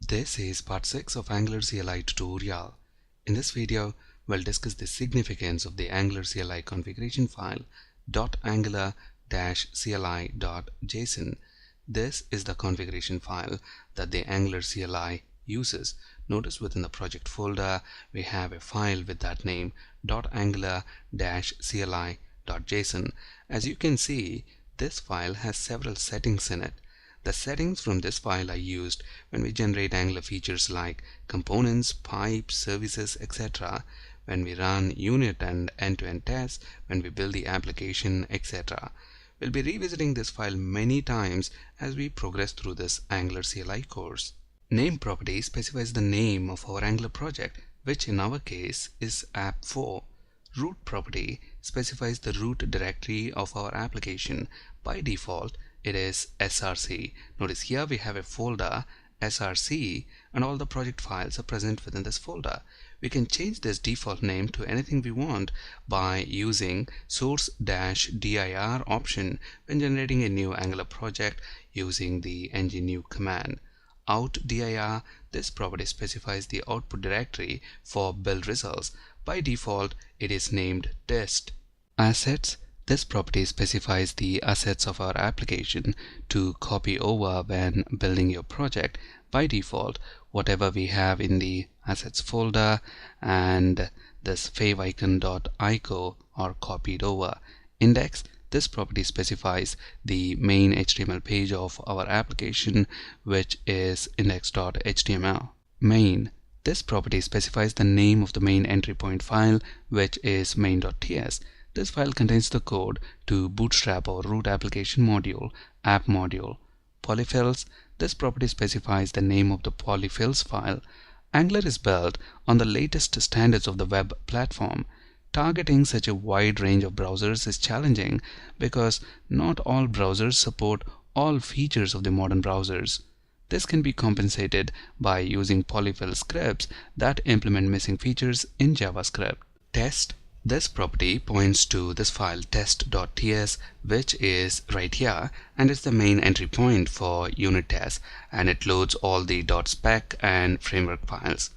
This is part 6 of Angular CLI tutorial. In this video, we'll discuss the significance of the Angular CLI configuration file .angular-cli.json. This is the configuration file that the Angular CLI uses. Notice within the project folder, we have a file with that name .angular-cli.json. As you can see, this file has several settings in it. The settings from this file are used when we generate Angular features like components, pipes, services, etc., when we run unit and end-to-end tests, when we build the application, etc. We'll be revisiting this file many times as we progress through this Angular CLI course. Name property specifies the name of our Angular project, which in our case is app4. Root property specifies the root directory of our application. By default, it is src. Notice here we have a folder src and all the project files are present within this folder. We can change this default name to anything we want by using source-dir option when generating a new Angular project using the ng-new command. Out.dir, this property specifies the output directory for build results. By default, it is named test. Assets, this property specifies the assets of our application to copy over when building your project. By default, whatever we have in the assets folder and this favicon.ico are copied over. Index, this property specifies the main HTML page of our application, which is index.html. Main, this property specifies the name of the main entry point file, which is main.ts. This file contains the code to bootstrap our root application module, app module. Polyfills, this property specifies the name of the polyfills file. Angular is built on the latest standards of the web platform. Targeting such a wide range of browsers is challenging because not all browsers support all features of the modern browsers. This can be compensated by using polyfill scripts that implement missing features in JavaScript. Test, this property points to this file test.ts, which is right here, and it's the main entry point for unit tests, and it loads all the .spec and framework files.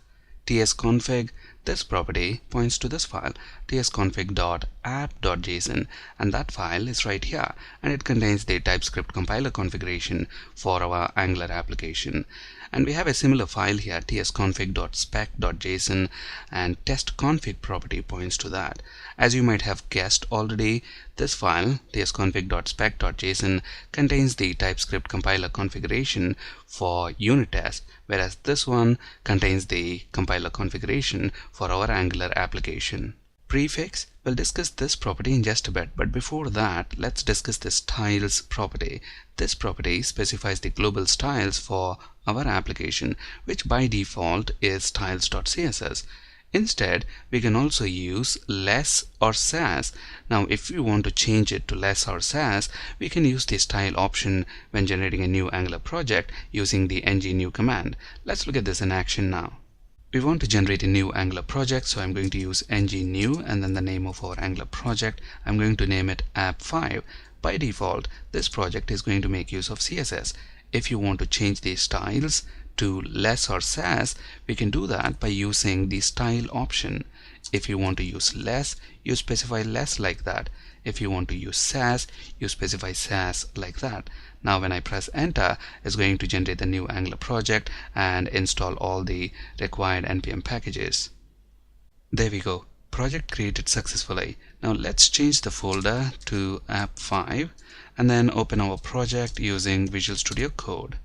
tsconfig, this property points to this file tsconfig.app.json, and that file is right here, and it contains the TypeScript compiler configuration for our Angular application. And we have a similar file here, tsconfig.spec.json, and testconfig property points to that. As you might have guessed already, this file tsconfig.spec.json contains the TypeScript compiler configuration for unit tests, whereas this one contains the compiler configuration for our Angular application. Prefix, we'll discuss this property in just a bit, but before that, let's discuss the styles property. This property specifies the global styles for our application, which by default is styles.css. Instead, we can also use less or sass. Now, if we want to change it to less or sass, we can use the style option when generating a new Angular project using the ng-new command. Let's look at this in action now. We want to generate a new Angular project, so I'm going to use ng-new and then the name of our Angular project. I'm going to name it app5. By default, this project is going to make use of CSS. If you want to change the styles to less or sass, we can do that by using the style option. If you want to use less, you specify less like that. If you want to use sass, you specify sass like that. Now when I press enter, it's going to generate the new Angular project and install all the required npm packages. There we go. Project created successfully. Now let's change the folder to app5 and then open our project using Visual Studio Code.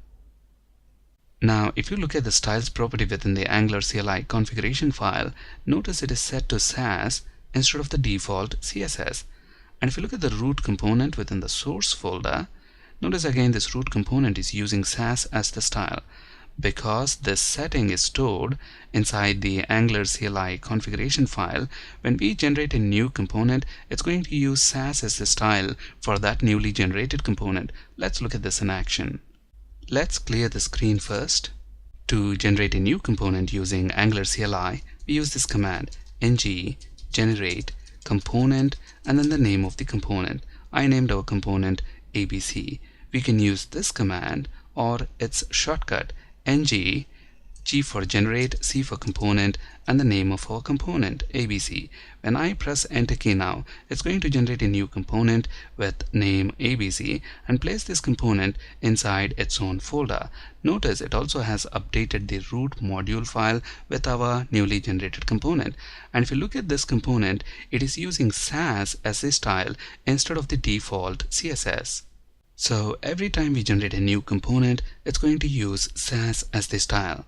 Now if you look at the styles property within the Angular CLI configuration file, notice it is set to sass instead of the default CSS. And if you look at the root component within the source folder, notice again this root component is using sass as the style. Because this setting is stored inside the Angular CLI configuration file, when we generate a new component, it's going to use sass as the style for that newly generated component. Let's look at this in action. Let's clear the screen first. To generate a new component using Angular CLI, we use this command ng generate component and then the name of the component. I named our component ABC. We can use this command or its shortcut ng G for generate, C for component, and the name of our component, ABC. When I press enter key now, it's going to generate a new component with name ABC and place this component inside its own folder. Notice it also has updated the root module file with our newly generated component. And if you look at this component, it is using Sass as the style instead of the default CSS. So every time we generate a new component, it's going to use Sass as the style.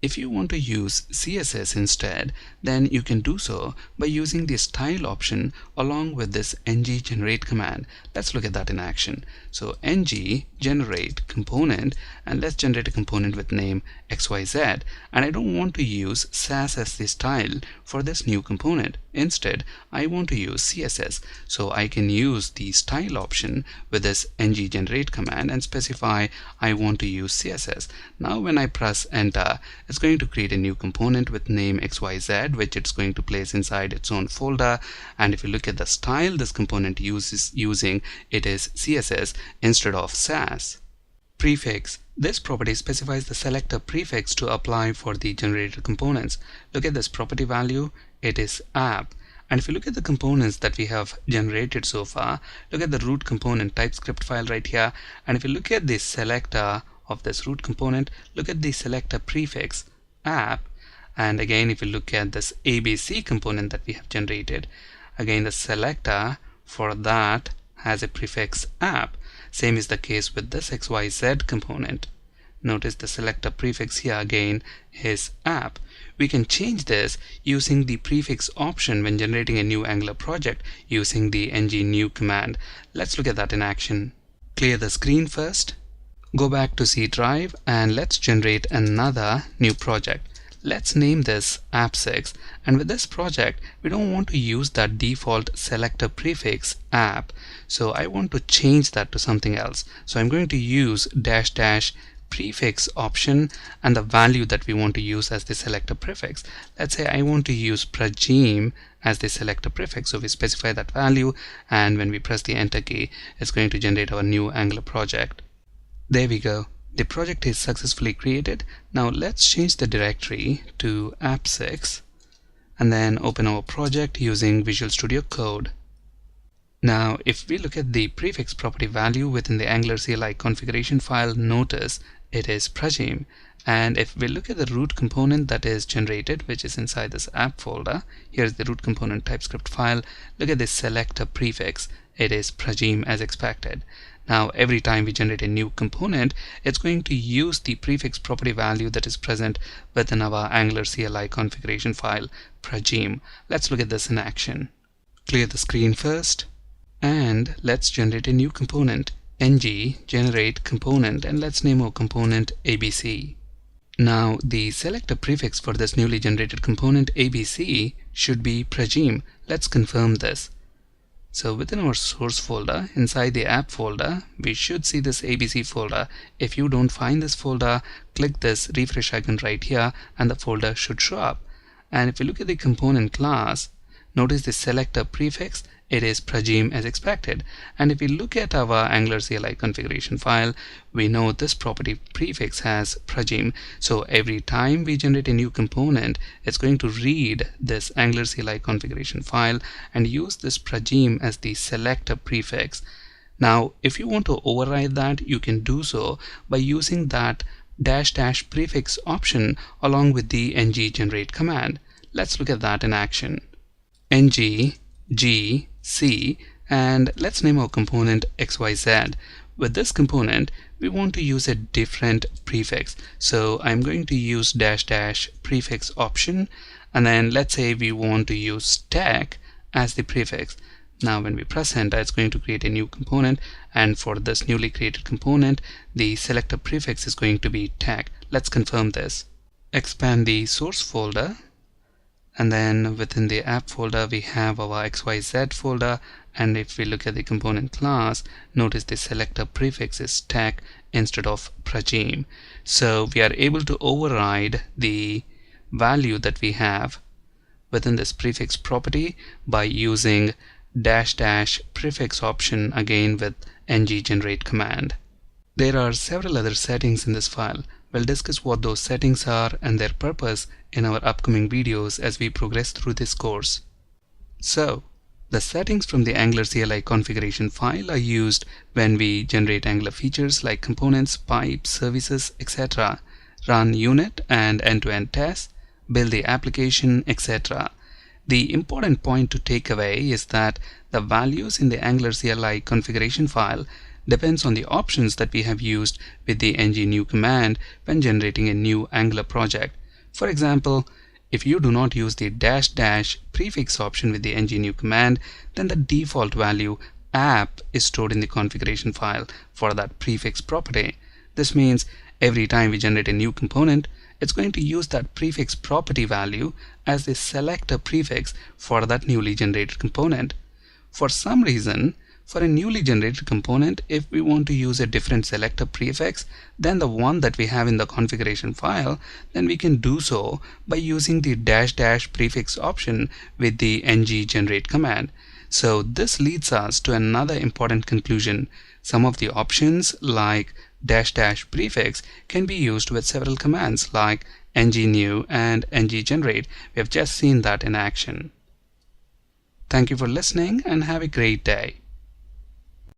If you want to use CSS instead, then you can do so by using the style option along with this ng generate command. Let's look at that in action. So ng generate component, and let's generate a component with name XYZ, and I don't want to use Sass as the style for this new component. Instead, I want to use CSS, so I can use the style option with this ng generate command and specify I want to use CSS. Now when I press enter, it's going to create a new component with name XYZ, which it's going to place inside its own folder. And if you look at the style this component uses using, it is CSS instead of Sass. Prefix. This property specifies the selector prefix to apply for the generated components. Look at this property value, it is app. And if you look at the components that we have generated so far, look at the root component TypeScript file right here. And if you look at the selector of this root component, look at the selector prefix app. And again, if you look at this ABC component that we have generated, again the selector for that has a prefix app. Same is the case with this XYZ component. Notice the selector prefix here again is app. We can change this using the prefix option when generating a new Angular project using the ng new command. Let's look at that in action. Clear the screen first. Go back to C drive and let's generate another new project. Let's name this app6, and with this project we don't want to use that default selector prefix app, so I want to change that to something else. So I'm going to use -- prefix option and the value that we want to use as the selector prefix. Let's say I want to use prajim as the selector prefix, so we specify that value, and when we press the enter key, it's going to generate our new Angular project. There we go. The project is successfully created. Now let's change the directory to app6 and then open our project using Visual Studio Code. Now if we look at the prefix property value within the Angular CLI configuration file, notice it is prajim. And if we look at the root component that is generated, which is inside this app folder, here's the root component TypeScript file. Look at this selector prefix. It is prajim as expected. Now every time we generate a new component, it's going to use the prefix property value that is present within our Angular CLI configuration file, prajim. Let's look at this in action. Clear the screen first, and let's generate a new component, ng generate component, and let's name our component ABC. Now the selector prefix for this newly generated component ABC should be prajim. Let's confirm this. So within our source folder, inside the app folder, we should see this ABC folder. If you don't find this folder, click this refresh icon right here and the folder should show up. And if you look at the component class, notice the selector prefix, it is prajim as expected. And if we look at our Angular CLI configuration file, we know this property prefix has prajim. So every time we generate a new component, it's going to read this Angular CLI configuration file and use this prajim as the selector prefix. Now if you want to override that, you can do so by using that -- prefix option along with the ng generate command. Let's look at that in action. ng gc, and let's name our component XYZ. With this component, we want to use a different prefix. So I'm going to use -- prefix option, and then let's say we want to use tech as the prefix. Now when we press enter, it's going to create a new component, and for this newly created component, the selector prefix is going to be tech. Let's confirm this. Expand the source folder, and then within the app folder we have our XYZ folder, and if we look at the component class, notice the selector prefix is tech instead of prajim. So we are able to override the value that we have within this prefix property by using -- prefix option again with ng generate command. There are several other settings in this file, We'll discuss what those settings are and their purpose in our upcoming videos as we progress through this course. So, the settings from the Angular CLI configuration file are used when we generate Angular features like components, pipes, services, etc., run unit and end-to-end tests, build the application, etc. The important point to take away is that the values in the Angular CLI configuration file depends on the options that we have used with the ng-new command when generating a new Angular project. For example, if you do not use the -- prefix option with the ng-new command, then the default value app is stored in the configuration file for that prefix property. This means every time we generate a new component, it's going to use that prefix property value as the selector prefix for that newly generated component. For some reason, for a newly generated component, if we want to use a different selector prefix than the one that we have in the configuration file, then we can do so by using the -- prefix option with the ng-generate command. So this leads us to another important conclusion. Some of the options like -- prefix can be used with several commands like ng-new and ng-generate. We have just seen that in action. Thank you for listening and have a great day.